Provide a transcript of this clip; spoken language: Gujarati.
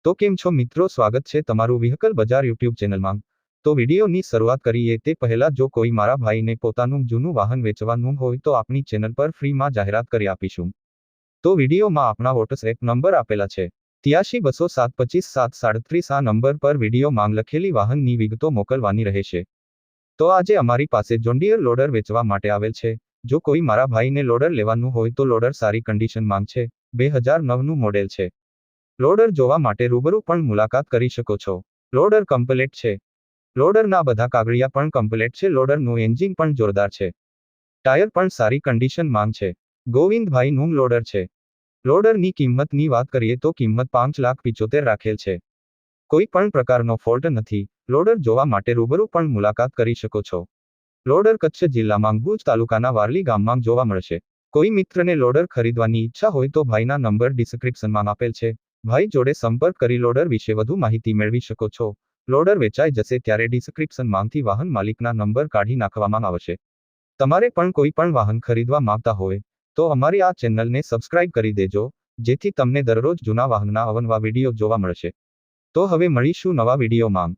તો કેમ છો મિત્રો, સ્વાગત છે તમારું વ્હીકલ બજાર યુટ્યુબ ચેનલમાં। તો વિડીયોની શરૂઆત કરીએ તે પહેલા જો કોઈ મારા ભાઈને પોતાનું જૂનું વાહન વેચવાનું હોય તો આપણી ચેનલ પર ફ્રીમાં જાહેરાત કરી આપીશું। તો વિડીયોમાં આપણા વોટ્સએપ નંબર આપેલા છે 8320725737 આ નંબર પર વિડીયો માંગ લખેલી વાહનની વિગતો મોકલવાની રહેશે। તો આજે અમારી પાસે જોન ડીયર લોડર વેચવા માટે આવેલ છે। જો કોઈ મારા ભાઈને લોડર લેવાનું હોય તો લોડર સારી કન્ડિશન માંગ છે, 2009નું મોડેલ છે। લોડર જોવા માટે રૂબરૂ પણ મુલાકાત કરી શકો છો। લોડર કમ્પ્લીટ છે। લોડરના બધા કાગળિયા પણ કમ્પ્લીટ છે। લોડરનું એન્જિન પણ જોરદાર છે। ટાયર પણ સારી કન્ડિશન માંગ છે। ગોવિંદભાઈનું લોડર છે। લોડરની કિંમતની વાત કરીએ તો કિંમત 5,75,000 રાખેલ છે। કોઈ પણ પ્રકારનો ફોલ્ટ નથી। લોડર જોવા માટે રૂબરૂ પણ મુલાકાત કરી શકો છો। લોડર કચ્છ જિલ્લામાં ભુજ તાલુકાના વારલી ગામમાં જોવા મળશે। કોઈ મિત્રને લોડર ખરીદવાની ઈચ્છા હોય તો ભાઈના નંબર ડિસ્ક્રિપ્શનમાં આપેલ છે। ભાઈ જોડે સંપર્ક કરી લોડર વિશે વધુ માહિતી મેળવી શકો છો। લોડર વેચાઈ જશે ત્યારે ડિસ્ક્રિપ્શનમાંથી વાહન માલિકના નંબર કાઢી નાખવામાં આવશે। તમારે પણ કોઈ પણ વાહન ખરીદવા માંગતા હોય તો અમારી આ ચેનલને સબસ્ક્રાઇબ કરી દેજો, જેથી તમને દરરોજ જૂના વાહનના અવનવા વિડીયો જોવા મળશે। તો હવે મળીશું નવા વિડીયોમાં।